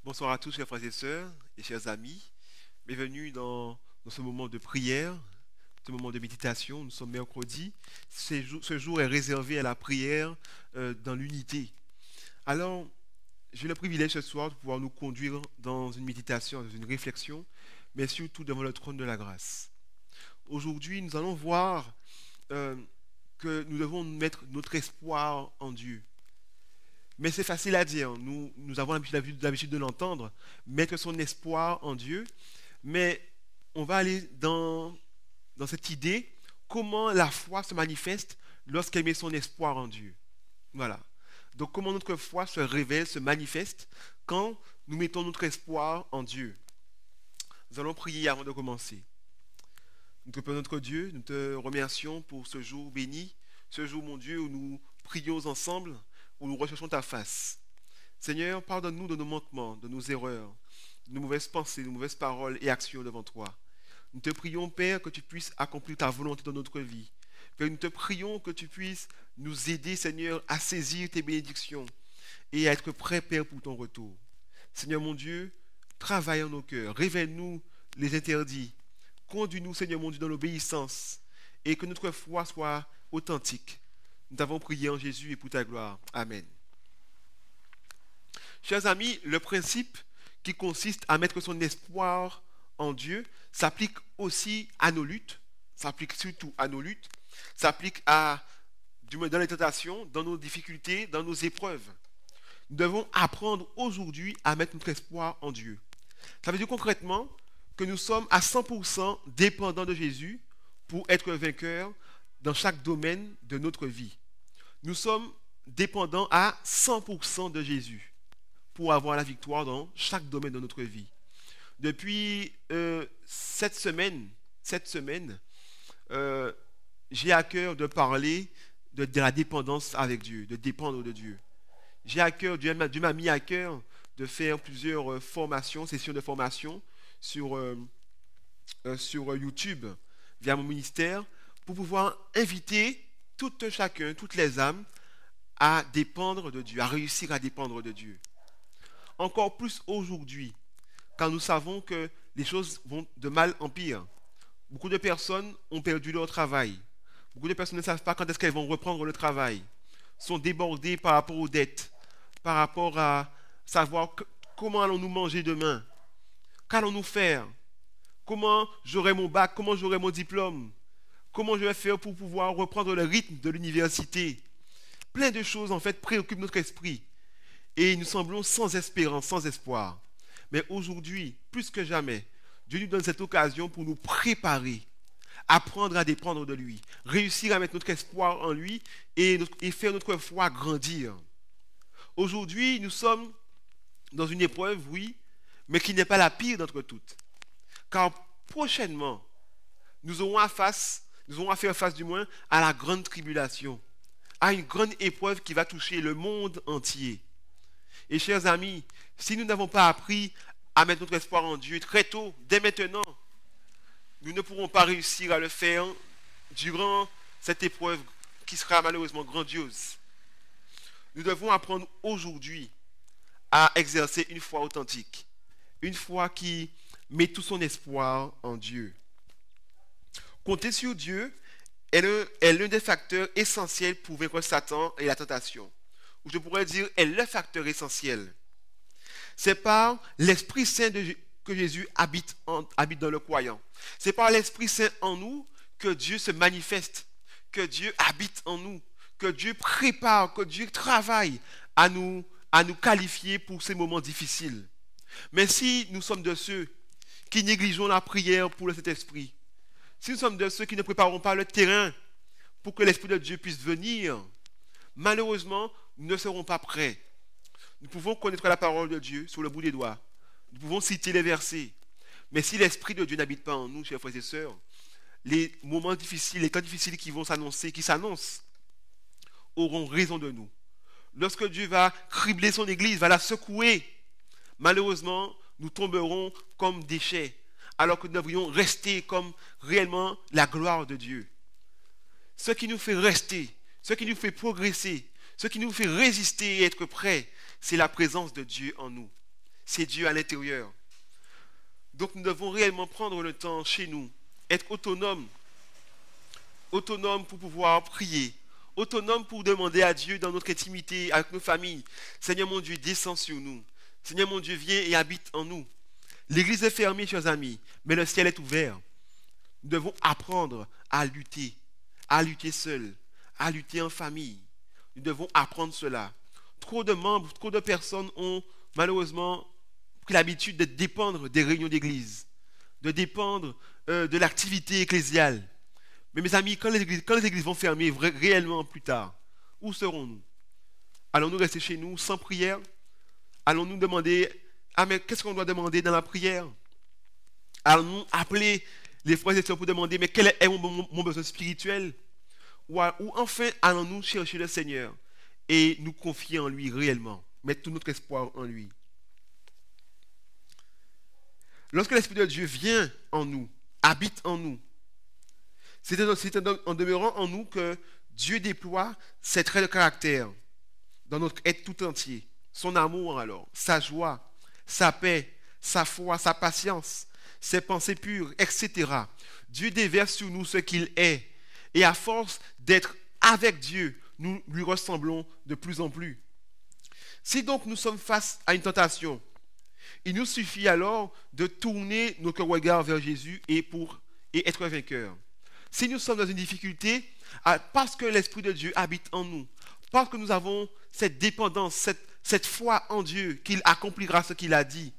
Bonsoir à tous, chers frères et sœurs et chers amis. Bienvenue dans ce moment de prière, ce moment de méditation. Nous sommes mercredi. Ce jour est réservé à la prière dans l'unité. Alors, j'ai le privilège ce soir de pouvoir nous conduire dans une méditation, dans une réflexion, mais surtout devant le trône de la grâce. Aujourd'hui, nous allons voir euh, que nous devons mettre notre espoir en Dieu. Mais c'est facile à dire. Nous avons l'habitude de l'entendre, mettre son espoir en Dieu. Mais on va aller dans cette idée, comment la foi se manifeste lorsqu'elle met son espoir en Dieu. Voilà. Donc comment notre foi se révèle, se manifeste quand nous mettons notre espoir en Dieu. Nous allons prier avant de commencer. Notre Père, notre Dieu, nous te remercions pour ce jour béni, ce jour, mon Dieu, où nous prions ensemble, où nous recherchons ta face. Seigneur, pardonne-nous de nos manquements, de nos erreurs, de nos mauvaises pensées, de nos mauvaises paroles et actions devant toi. Nous te prions, Père, que tu puisses accomplir ta volonté dans notre vie. Père, nous te prions que tu puisses nous aider, Seigneur, à saisir tes bénédictions et à être prêts, Père, pour ton retour. Seigneur mon Dieu, travaille en nos cœurs, révèle-nous les interdits, conduis-nous, Seigneur mon Dieu, dans l'obéissance et que notre foi soit authentique. Nous t'avons prié en Jésus et pour ta gloire. Amen. Chers amis, le principe qui consiste à mettre son espoir en Dieu s'applique aussi à nos luttes, s'applique surtout à nos luttes, s'applique dans les tentations, dans nos difficultés, dans nos épreuves. Nous devons apprendre aujourd'hui à mettre notre espoir en Dieu. Ça veut dire concrètement que nous sommes à 100% dépendants de Jésus pour être vainqueurs dans chaque domaine de notre vie. Nous sommes dépendants à 100% de Jésus pour avoir la victoire dans chaque domaine de notre vie. Depuis cette semaine, j'ai à cœur de parler de la dépendance avec Dieu, de dépendre de Dieu. J'ai à cœur, Dieu m'a mis à cœur de faire plusieurs sessions de formation sur YouTube via mon ministère pour pouvoir inviter toutes les âmes à dépendre de Dieu, à réussir à dépendre de Dieu. Encore plus aujourd'hui, quand nous savons que les choses vont de mal en pire. Beaucoup de personnes ont perdu leur travail. Beaucoup de personnes ne savent pas quand est-ce qu'elles vont reprendre le travail. Sont débordées par rapport aux dettes, par rapport à savoir comment allons-nous manger demain, qu'allons-nous faire, comment j'aurai mon bac, comment j'aurai mon diplôme, comment je vais faire pour pouvoir reprendre le rythme de l'université. Plein de choses en fait préoccupent notre esprit. Et nous semblons sans espérance, sans espoir. Mais aujourd'hui, plus que jamais, Dieu nous donne cette occasion pour nous préparer, apprendre à dépendre de lui, réussir à mettre notre espoir en lui et faire notre foi grandir. Aujourd'hui, nous sommes dans une épreuve, oui, mais qui n'est pas la pire d'entre toutes. Car prochainement, nous aurons à faire face du moins à la grande tribulation, à une grande épreuve qui va toucher le monde entier. Et chers amis, si nous n'avons pas appris à mettre notre espoir en Dieu très tôt, dès maintenant, nous ne pourrons pas réussir à le faire durant cette épreuve qui sera malheureusement grandiose. Nous devons apprendre aujourd'hui à exercer une foi authentique, une foi qui met tout son espoir en Dieu. Compter sur Dieu est l'un des facteurs essentiels pour vaincre Satan et la tentation. Ou je pourrais dire, est le facteur essentiel. C'est par l'Esprit Saint que Jésus habite dans le croyant. C'est par l'Esprit Saint en nous que Dieu se manifeste, que Dieu habite en nous, que Dieu prépare, que Dieu travaille à nous qualifier pour ces moments difficiles. Mais si nous sommes de ceux qui négligeons la prière pour le Saint-Esprit, si nous sommes de ceux qui ne préparons pas le terrain pour que l'Esprit de Dieu puisse venir, malheureusement, nous ne serons pas prêts. Nous pouvons connaître la parole de Dieu sur le bout des doigts. Nous pouvons citer les versets. Mais si l'Esprit de Dieu n'habite pas en nous, chers frères et sœurs, les moments difficiles, les temps difficiles qui s'annoncent, auront raison de nous. Lorsque Dieu va cribler son Église, va la secouer, malheureusement, nous tomberons comme déchets, alors que nous devrions rester comme réellement la gloire de Dieu. Ce qui nous fait rester, ce qui nous fait progresser, ce qui nous fait résister et être prêts, c'est la présence de Dieu en nous. c'est Dieu à l'intérieur. Donc nous devons réellement prendre le temps chez nous, être autonomes pour pouvoir prier, autonomes pour demander à Dieu dans notre intimité, avec nos familles, Seigneur mon Dieu, descends sur nous. Seigneur mon Dieu, viens et habite en nous. L'église est fermée, chers amis, mais le ciel est ouvert. Nous devons apprendre à lutter seul, à lutter en famille. Nous devons apprendre cela. Trop de membres, trop de personnes ont malheureusement pris l'habitude de dépendre des réunions d'église, de dépendre de l'activité ecclésiale. Mais mes amis, quand les églises vont fermer réellement plus tard, où serons-nous? Allons-nous rester chez nous sans prière? Allons-nous demander, ah mais qu'est-ce qu'on doit demander dans la prière? Allons-nous appeler les frères et sœurs pour demander, mais quel est mon besoin spirituel? Ou enfin, allons-nous chercher le Seigneur et nous confier en lui réellement, mettre tout notre espoir en lui. Lorsque l'Esprit de Dieu vient en nous, habite en nous, c'est en demeurant en nous que Dieu déploie ses traits de caractère dans notre être tout entier. Son amour alors, sa joie, sa paix, sa foi, sa patience, ses pensées pures, etc. Dieu déverse sur nous ce qu'il est. Et à force d'être avec Dieu, nous lui ressemblons de plus en plus. Si donc nous sommes face à une tentation, il nous suffit alors de tourner notre regard vers Jésus et être vainqueurs. Si nous sommes dans une difficulté, parce que l'Esprit de Dieu habite en nous, parce que nous avons cette dépendance, cette foi en Dieu, qu'il accomplira ce qu'il a dit,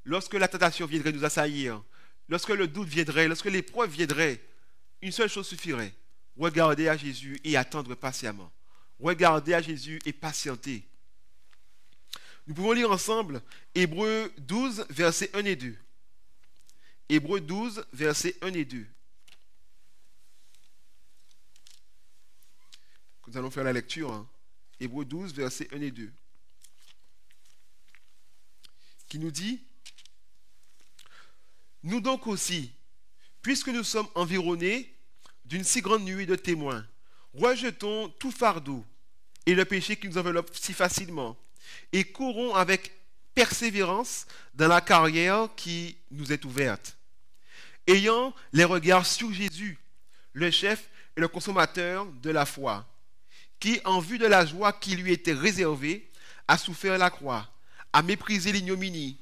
lorsque la tentation viendrait nous assaillir, lorsque le doute viendrait, lorsque l'épreuve viendrait, une seule chose suffirait: regarder à Jésus et attendre patiemment. Regarder à Jésus et patienter. Nous pouvons lire ensemble Hébreux 12, versets 1 et 2. Hébreux 12, versets 1 et 2. Nous allons faire la lecture. Hein. Hébreux 12, versets 1 et 2. Qui nous dit: nous donc aussi, puisque nous sommes environnés d'une si grande nuée de témoins, rejetons tout fardeau et le péché qui nous enveloppe si facilement, et courons avec persévérance dans la carrière qui nous est ouverte, ayant les regards sur Jésus, le chef et le consommateur de la foi, qui, en vue de la joie qui lui était réservée, a souffert la croix, a méprisé l'ignominie,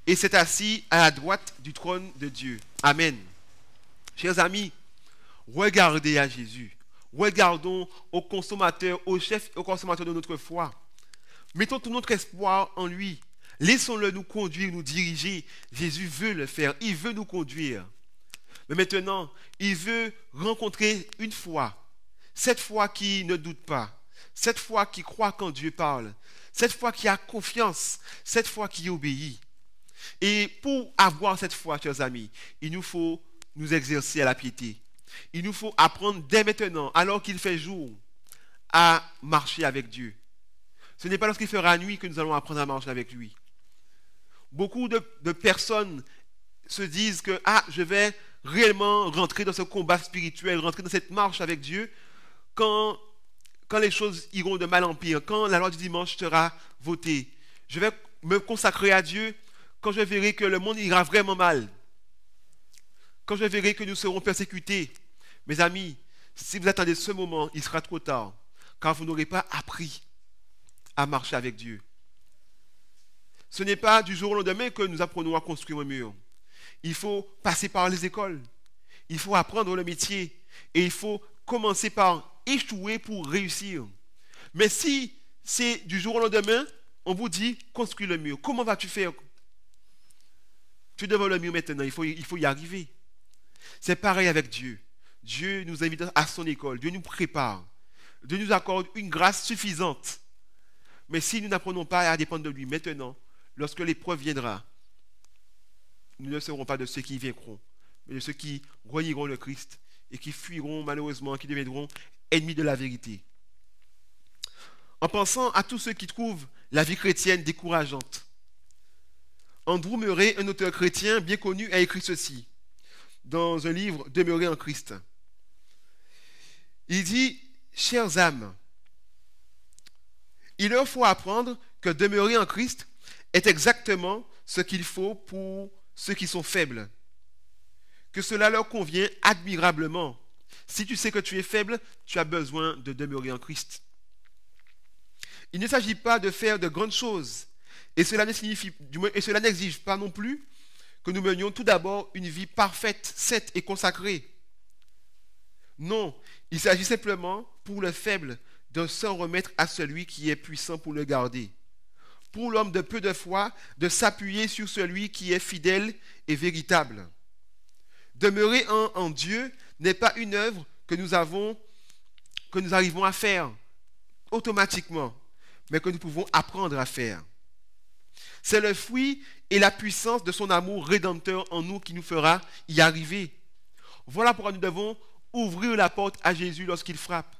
et s'est assis à la droite du trône de Dieu. Amen. Chers amis, regardez à Jésus. Regardons au consommateur, au chef et au consommateur de notre foi. Mettons tout notre espoir en lui. Laissons-le nous conduire, nous diriger. Jésus veut le faire. Il veut nous conduire. Mais maintenant, il veut rencontrer une foi. Cette foi qui ne doute pas. Cette foi qui croit quand Dieu parle. Cette foi qui a confiance. Cette foi qui obéit. Et pour avoir cette foi, chers amis, il nous faut nous exercer à la piété. Il nous faut apprendre dès maintenant, alors qu'il fait jour, à marcher avec Dieu. Ce n'est pas lorsqu'il fera nuit que nous allons apprendre à marcher avec lui. Beaucoup de personnes se disent que je vais réellement rentrer dans ce combat spirituel, rentrer dans cette marche avec Dieu quand les choses iront de mal en pire, quand la loi du dimanche sera votée. Je vais me consacrer à Dieu quand je verrai que le monde ira vraiment mal, quand je verrai que nous serons persécutés. Mes amis, si vous attendez ce moment, il sera trop tard, car vous n'aurez pas appris à marcher avec Dieu. Ce n'est pas du jour au lendemain que nous apprenons à construire un mur. Il faut passer par les écoles, il faut apprendre le métier, et il faut commencer par échouer pour réussir. Mais si c'est du jour au lendemain, on vous dit construis le mur. Comment vas-tu faire? Tu es devant le mur maintenant, il faut y arriver. C'est pareil avec Dieu. Dieu nous invite à son école, Dieu nous prépare, Dieu nous accorde une grâce suffisante. Mais si nous n'apprenons pas à dépendre de lui maintenant, lorsque l'épreuve viendra, nous ne serons pas de ceux qui vaincront, mais de ceux qui renieront le Christ et qui fuiront malheureusement, qui deviendront ennemis de la vérité. En pensant à tous ceux qui trouvent la vie chrétienne décourageante, Andrew Murray, un auteur chrétien bien connu, a écrit ceci dans un livre Demeurer en Christ. Il dit: chères âmes, il leur faut apprendre que demeurer en Christ est exactement ce qu'il faut pour ceux qui sont faibles. Que cela leur convient admirablement. Si tu sais que tu es faible, tu as besoin de demeurer en Christ. Il ne s'agit pas de faire de grandes choses. Et cela n'exige pas non plus que nous menions tout d'abord une vie parfaite, sainte et consacrée. Non, il s'agit simplement, pour le faible, de s'en remettre à celui qui est puissant pour le garder. Pour l'homme de peu de foi, de s'appuyer sur celui qui est fidèle et véritable. Demeurer en Dieu n'est pas une œuvre que nous arrivons à faire automatiquement, mais que nous pouvons apprendre à faire. C'est le fruit et la puissance de son amour rédempteur en nous qui nous fera y arriver. Voilà pourquoi nous devons ouvrir la porte à Jésus lorsqu'il frappe.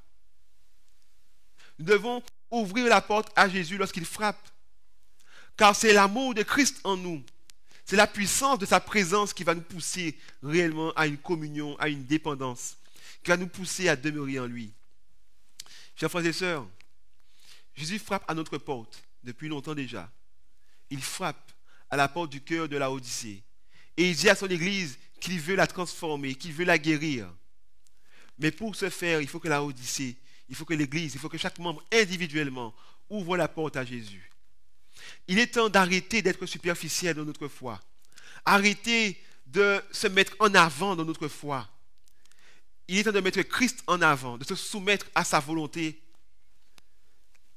Nous devons ouvrir la porte à Jésus lorsqu'il frappe. Car c'est l'amour de Christ en nous. C'est la puissance de sa présence qui va nous pousser réellement à une communion, à une dépendance, qui va nous pousser à demeurer en lui. Chers frères et sœurs, Jésus frappe à notre porte depuis longtemps déjà. Il frappe à la porte du cœur de la Odyssée. Et il dit à son Église qu'il veut la transformer, qu'il veut la guérir. Mais pour ce faire, il faut que la Odyssée, il faut que l'Église, il faut que chaque membre individuellement ouvre la porte à Jésus. Il est temps d'arrêter d'être superficiel dans notre foi. Arrêter de se mettre en avant dans notre foi. Il est temps de mettre Christ en avant, de se soumettre à sa volonté.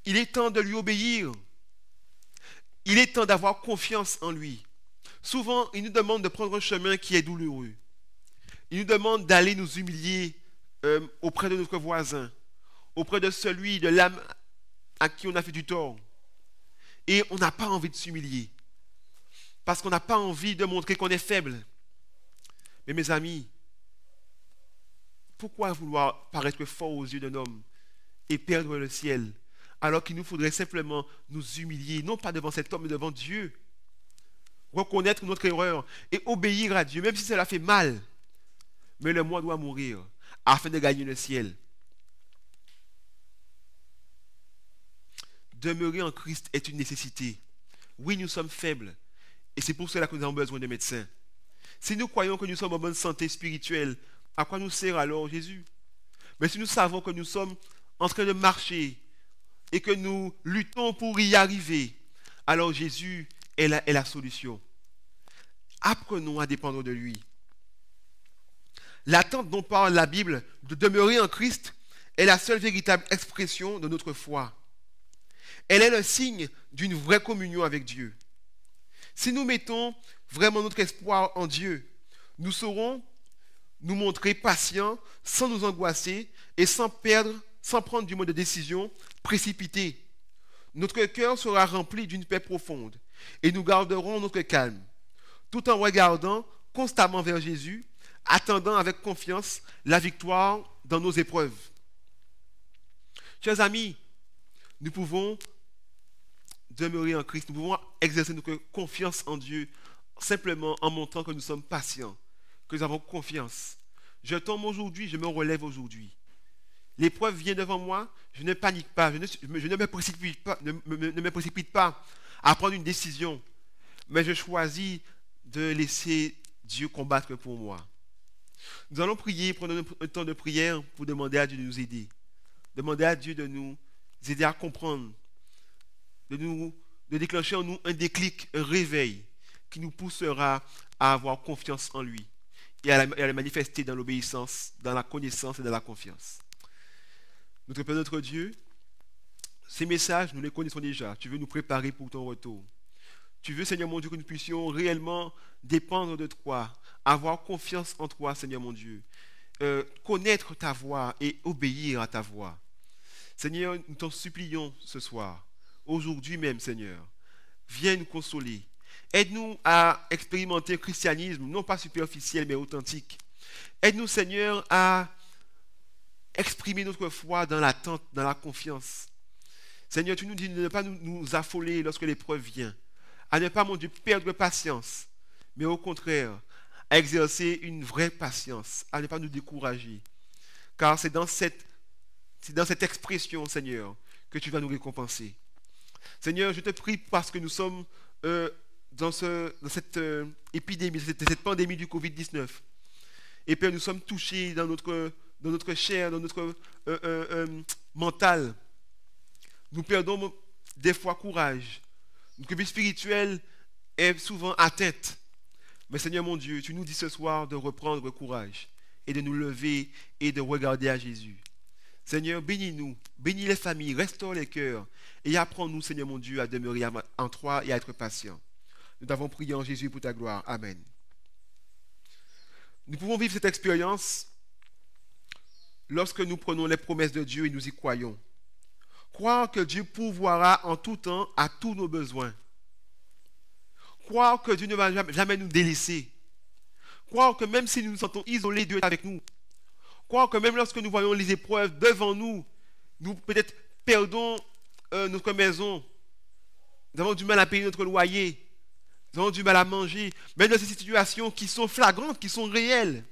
Il est temps de lui obéir. Il est temps d'avoir confiance en lui. Souvent, il nous demande de prendre un chemin qui est douloureux. Il nous demande d'aller nous humilier auprès de notre voisin, auprès de celui, de l'âme à qui on a fait du tort. Et on n'a pas envie de s'humilier. Parce qu'on n'a pas envie de montrer qu'on est faible. Mais mes amis, pourquoi vouloir paraître fort aux yeux d'un homme et perdre le ciel, alors qu'il nous faudrait simplement nous humilier, non pas devant cet homme, mais devant Dieu. Reconnaître notre erreur et obéir à Dieu, même si cela fait mal. Mais le moi doit mourir afin de gagner le ciel. Demeurer en Christ est une nécessité. Oui, nous sommes faibles. Et c'est pour cela que nous avons besoin de médecins. Si nous croyons que nous sommes en bonne santé spirituelle, à quoi nous sert alors Jésus? Mais si nous savons que nous sommes en train de marcher et que nous luttons pour y arriver, alors Jésus est la solution. Apprenons à dépendre de lui. L'attente dont parle la Bible de demeurer en Christ est la seule véritable expression de notre foi. Elle est le signe d'une vraie communion avec Dieu. Si nous mettons vraiment notre espoir en Dieu, nous saurons nous montrer patients sans nous angoisser et sans prendre du mode de décision précipité. Notre cœur sera rempli d'une paix profonde et nous garderons notre calme, tout en regardant constamment vers Jésus, attendant avec confiance la victoire dans nos épreuves. Chers amis, nous pouvons demeurer en Christ, nous pouvons exercer notre confiance en Dieu simplement en montrant que nous sommes patients, que nous avons confiance. Je tombe aujourd'hui, je me relève aujourd'hui. L'épreuve vient devant moi, je ne panique pas, je ne me précipite pas à prendre une décision, mais je choisis de laisser Dieu combattre pour moi. Nous allons prier, prendre un temps de prière pour demander à Dieu de nous aider. Demander à Dieu de nous aider à comprendre, de déclencher en nous un déclic, un réveil qui nous poussera à avoir confiance en lui et à la manifester dans l'obéissance, dans la connaissance et dans la confiance. Notre Père, notre Dieu, ces messages, nous les connaissons déjà. Tu veux nous préparer pour ton retour. Tu veux, Seigneur mon Dieu, que nous puissions réellement dépendre de toi, avoir confiance en toi, Seigneur mon Dieu, connaître ta voix et obéir à ta voix. Seigneur, nous t'en supplions ce soir, aujourd'hui même, Seigneur. Viens nous consoler. Aide-nous à expérimenter le christianisme, non pas superficiel, mais authentique. Aide-nous, Seigneur, à exprimer notre foi dans l'attente, dans la confiance. Seigneur, tu nous dis de ne pas nous affoler lorsque l'épreuve vient, à ne pas, mon Dieu, perdre patience, mais au contraire, à exercer une vraie patience, à ne pas nous décourager. Car c'est dans cette expression, Seigneur, que tu vas nous récompenser. Seigneur, je te prie parce que nous sommes dans cette épidémie, cette pandémie du Covid-19. Et Père, nous sommes touchés dans notre chair, dans notre mental. Nous perdons des fois courage. Notre vie spirituelle est souvent atteinte. Mais Seigneur mon Dieu, tu nous dis ce soir de reprendre courage et de nous lever et de regarder à Jésus. Seigneur, bénis-nous, bénis les familles, restaure les cœurs et apprends-nous, Seigneur mon Dieu, à demeurer en toi et à être patient. Nous t'avons prié en Jésus pour ta gloire. Amen. Nous pouvons vivre cette expérience lorsque nous prenons les promesses de Dieu et nous y croyons. Croire que Dieu pourvoira en tout temps à tous nos besoins. Croire que Dieu ne va jamais nous délaisser. Croire que même si nous nous sentons isolés, Dieu est avec nous. Croire que même lorsque nous voyons les épreuves devant nous, nous peut-être perdons notre maison, nous avons du mal à payer notre loyer, nous avons du mal à manger, même dans ces situations qui sont flagrantes, qui sont réelles,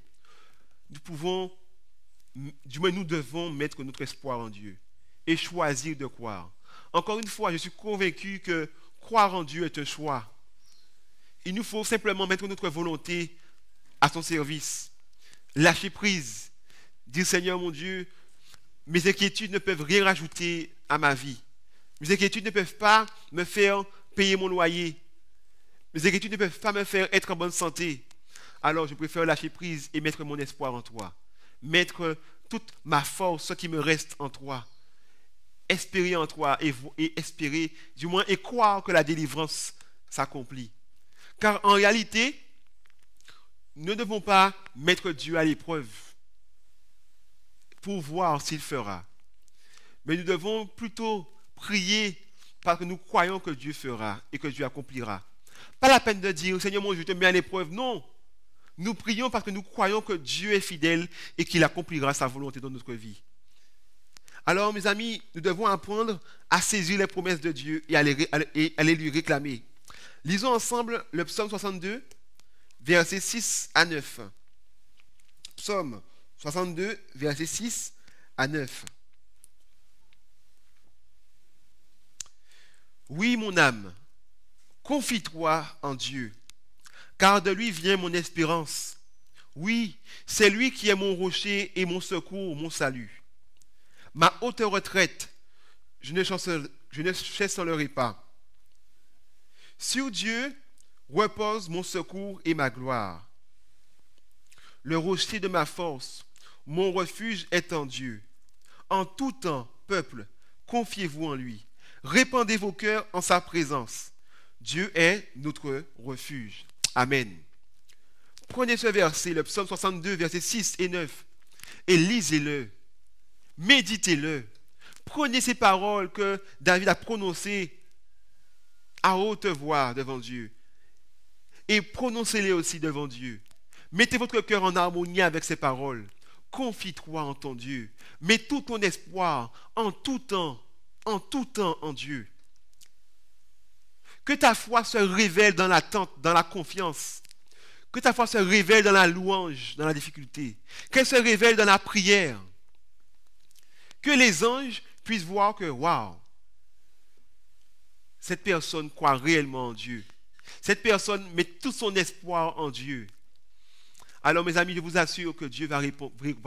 nous devons mettre notre espoir en Dieu et choisir de croire. Encore une fois, je suis convaincu que croire en Dieu est un choix. Il nous faut simplement mettre notre volonté à son service, lâcher prise, dire Seigneur mon Dieu, mes inquiétudes ne peuvent rien rajouter à ma vie. Mes inquiétudes ne peuvent pas me faire payer mon loyer. Mes inquiétudes ne peuvent pas me faire être en bonne santé. Alors je préfère lâcher prise et mettre mon espoir en toi. Mettre toute ma force, ce qui me reste en toi. Espérer en toi et espérer, du moins, et croire que la délivrance s'accomplit. Car en réalité, nous ne devons pas mettre Dieu à l'épreuve pour voir s'il fera. Mais nous devons plutôt prier parce que nous croyons que Dieu fera et que Dieu accomplira. Pas la peine de dire, Seigneur mon Dieu, je te mets à l'épreuve. Non. Nous prions parce que nous croyons que Dieu est fidèle et qu'il accomplira sa volonté dans notre vie. Alors, mes amis, nous devons apprendre à saisir les promesses de Dieu et à les lui réclamer. Lisons ensemble le psaume 62, versets 6 à 9. Psaume 62, versets 6 à 9. Oui, mon âme, confie-toi en Dieu, car de lui vient mon espérance. Oui, c'est lui qui est mon rocher et mon secours, mon salut. Ma haute retraite, je ne chancellerai pas. Sur Dieu repose mon secours et ma gloire. Le rocher de ma force, mon refuge est en Dieu. En tout temps, peuple, confiez-vous en lui. Répandez vos cœurs en sa présence. Dieu est notre refuge. Amen. Prenez ce verset, le psaume 62, versets 6 et 9, et lisez-le. Méditez-le. Prenez ces paroles que David a prononcées à haute voix devant Dieu. Et prononcez-les aussi devant Dieu. Mettez votre cœur en harmonie avec ces paroles. Confie-toi en ton Dieu. Mets tout ton espoir en tout temps en Dieu. Que ta foi se révèle dans l'attente, dans la confiance. Que ta foi se révèle dans la louange, dans la difficulté. Qu'elle se révèle dans la prière. Que les anges puissent voir que, waouh, cette personne croit réellement en Dieu. Cette personne met tout son espoir en Dieu. Alors, mes amis, je vous assure que Dieu va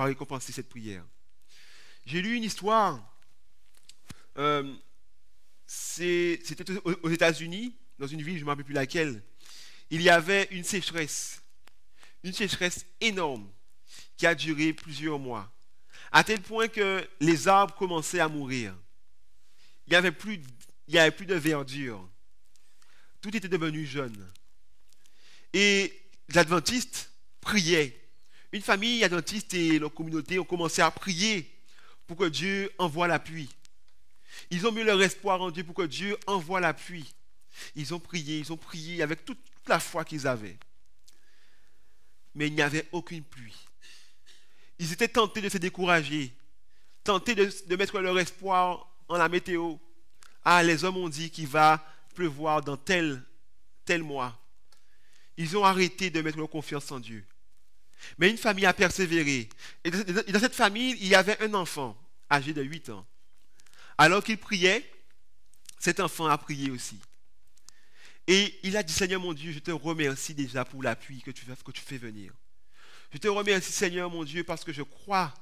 récompenser cette prière. J'ai lu une histoire. C'était aux États-Unis, dans une ville, je ne me rappelle plus laquelle. Il y avait une sécheresse énorme qui a duré plusieurs mois, à tel point que les arbres commençaient à mourir. Il n'y avait plus de verdure. Tout était devenu jaune. Et les adventistes priaient. Une famille adventiste et leur communauté ont commencé à prier pour que Dieu envoie la pluie. Ils ont mis leur espoir en Dieu pour que Dieu envoie la pluie. Ils ont prié avec toute la foi qu'ils avaient. Mais il n'y avait aucune pluie. Ils étaient tentés de se décourager, tentés de mettre leur espoir en la météo. Ah, les hommes ont dit qu'il va pleuvoir dans tel mois. Ils ont arrêté de mettre leur confiance en Dieu. Mais une famille a persévéré. Et dans cette famille, il y avait un enfant âgé de 8 ans. Alors qu'il priait, cet enfant a prié aussi. Et il a dit, Seigneur mon Dieu, je te remercie déjà pour l'appui que tu fais venir. Je te remercie, Seigneur mon Dieu, parce que je crois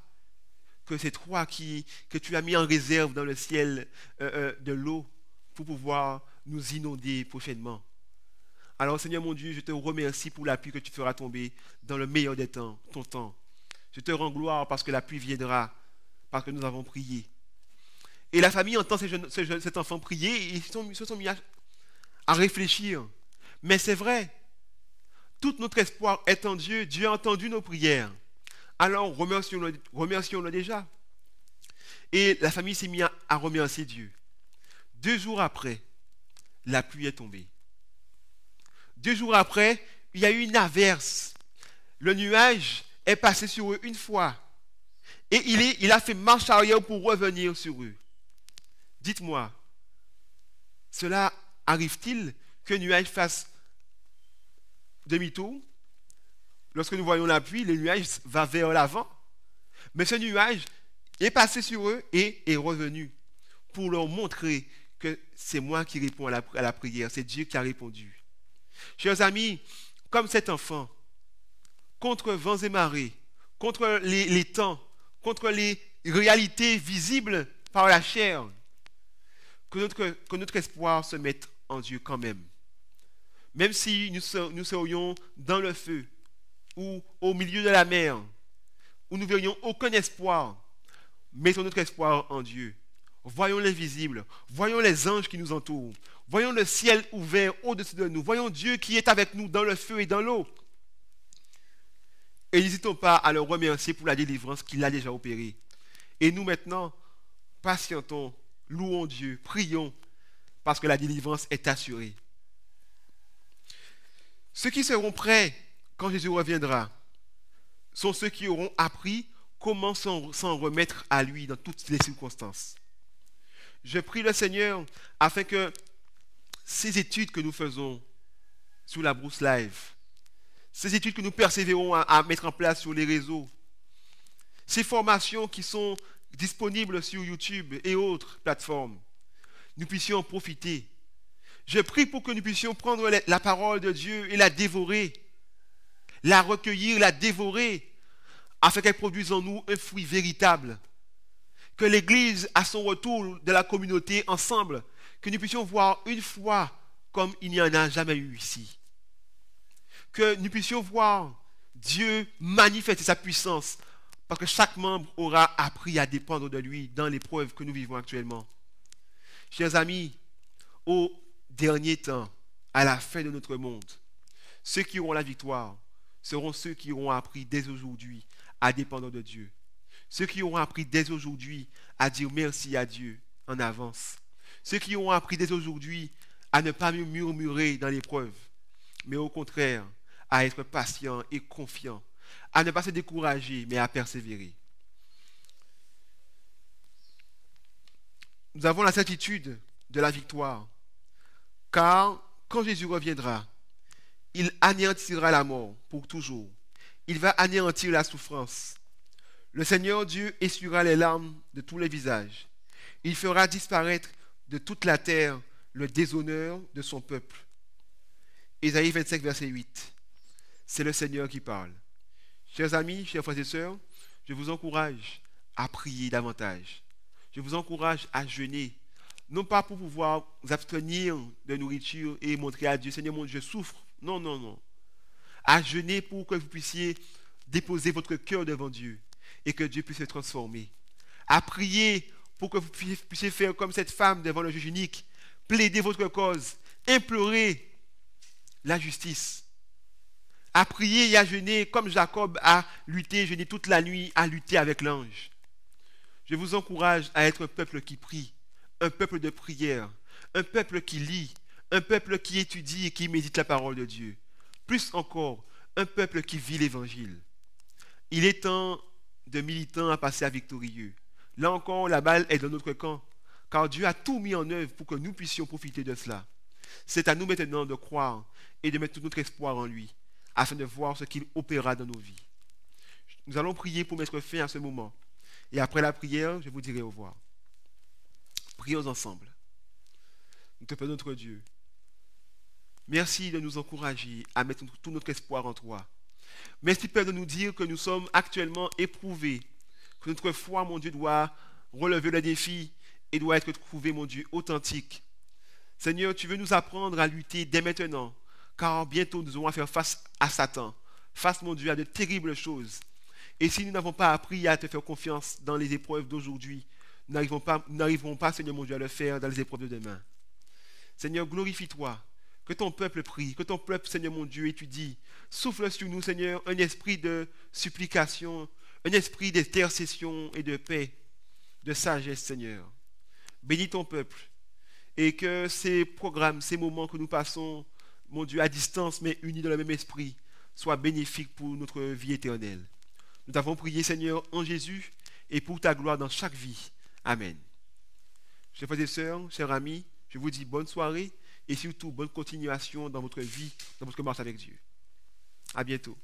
que c'est toi que tu as mis en réserve dans le ciel de l'eau pour pouvoir nous inonder prochainement. Alors, Seigneur mon Dieu, je te remercie pour la pluie que tu feras tomber dans le meilleur des temps, ton temps. Je te rends gloire parce que la pluie viendra, parce que nous avons prié. Et la famille entend cet enfant prier et ils se sont mis à réfléchir. Mais c'est vrai, tout notre espoir est en Dieu. Dieu a entendu nos prières. Alors, remercions-le déjà. Et la famille s'est mise à remercier Dieu. 2 jours après, la pluie est tombée. 2 jours après, il y a eu une averse. Le nuage est passé sur eux une fois. Et il a fait marche arrière pour revenir sur eux. Dites-moi, cela arrive-t-il qu'un nuage fasse demi-tour? Lorsque nous voyons la pluie, le nuage va vers l'avant. Mais ce nuage est passé sur eux et est revenu pour leur montrer que c'est moi qui réponds à la prière. C'est Dieu qui a répondu. Chers amis, comme cet enfant, contre vents et marées, contre les temps, contre les réalités visibles par la chair, que notre espoir se mette en Dieu quand même. Même si nous serions dans le feu ou au milieu de la mer, où nous verrions aucun espoir, mettons notre espoir en Dieu. Voyons l'invisible, voyons les anges qui nous entourent, voyons le ciel ouvert au-dessus de nous, voyons Dieu qui est avec nous dans le feu et dans l'eau. Et n'hésitons pas à le remercier pour la délivrance qu'il a déjà opérée. Et nous maintenant, patientons, louons Dieu, prions, parce que la délivrance est assurée. Ceux qui seront prêts quand Jésus reviendra sont ceux qui auront appris comment s'en remettre à lui dans toutes les circonstances. Je prie le Seigneur afin que ces études que nous faisons sur la Brousse Live, ces études que nous persévérons à mettre en place sur les réseaux, ces formations qui sont disponibles sur YouTube et autres plateformes, nous puissions en profiter. Je prie pour que nous puissions prendre la parole de Dieu et la dévorer, la recueillir, la dévorer, afin qu'elle produise en nous un fruit véritable. Que l'Église, à son retour de la communauté ensemble, que nous puissions voir une foi comme il n'y en a jamais eu ici. Que nous puissions voir Dieu manifester sa puissance, parce que chaque membre aura appris à dépendre de lui dans l'épreuve que nous vivons actuellement. Chers amis, au dernier temps, à la fin de notre monde, ceux qui auront la victoire seront ceux qui auront appris dès aujourd'hui à dépendre de Dieu. Ceux qui auront appris dès aujourd'hui à dire merci à Dieu en avance. Ceux qui auront appris dès aujourd'hui à ne pas murmurer dans l'épreuve, mais au contraire, à être patient et confiant, à ne pas se décourager, mais à persévérer. Nous avons la certitude de la victoire, car quand Jésus reviendra, il anéantira la mort pour toujours. Il va anéantir la souffrance. Le Seigneur Dieu essuiera les larmes de tous les visages. Il fera disparaître de toute la terre le déshonneur de son peuple. Ésaïe 25, verset 8. C'est le Seigneur qui parle. Chers amis, chers frères et sœurs, je vous encourage à prier davantage. Je vous encourage à jeûner. Non pas pour pouvoir vous abstenir de nourriture et montrer à Dieu, Seigneur mon Dieu, je souffre. Non, non, non. À jeûner pour que vous puissiez déposer votre cœur devant Dieu et que Dieu puisse se transformer. À prier pour que vous puissiez faire comme cette femme devant le juge unique, plaider votre cause, implorer la justice. À prier et à jeûner comme Jacob a lutté, jeûné toute la nuit, à lutter avec l'ange. Je vous encourage à être un peuple qui prie, un peuple de prière, un peuple qui lit, un peuple qui étudie et qui médite la parole de Dieu. Plus encore, un peuple qui vit l'évangile. Il est temps de militants à passer à victorieux. Là encore, la balle est dans notre camp, car Dieu a tout mis en œuvre pour que nous puissions profiter de cela. C'est à nous maintenant de croire et de mettre tout notre espoir en lui, afin de voir ce qu'il opérera dans nos vies. Nous allons prier pour mettre fin à ce moment. Et après la prière, je vous dirai au revoir. Prions ensemble. Nous te prenons notre Dieu. Merci de nous encourager à mettre tout notre espoir en toi. Merci, Père, de nous dire que nous sommes actuellement éprouvés, que notre foi, mon Dieu, doit relever le défi et doit être trouvée, mon Dieu, authentique. Seigneur, tu veux nous apprendre à lutter dès maintenant, car bientôt nous aurons à faire face à Satan, face, mon Dieu, à de terribles choses. Et si nous n'avons pas appris à te faire confiance dans les épreuves d'aujourd'hui, nous n'arriverons pas, Seigneur mon Dieu, à le faire dans les épreuves de demain. Seigneur, glorifie-toi. Que ton peuple prie, que ton peuple, Seigneur mon Dieu, étudie. Souffle sur nous, Seigneur, un esprit de supplication, un esprit d'intercession et de paix, de sagesse, Seigneur. Bénis ton peuple et que ces programmes, ces moments que nous passons, mon Dieu, à distance, mais unis dans le même esprit, soient bénéfiques pour notre vie éternelle. Nous t'avons prié, Seigneur, en Jésus et pour ta gloire dans chaque vie. Amen. Chers frères et sœurs, chers amis, je vous dis bonne soirée et surtout bonne continuation dans votre vie, dans votre marche avec Dieu. À bientôt.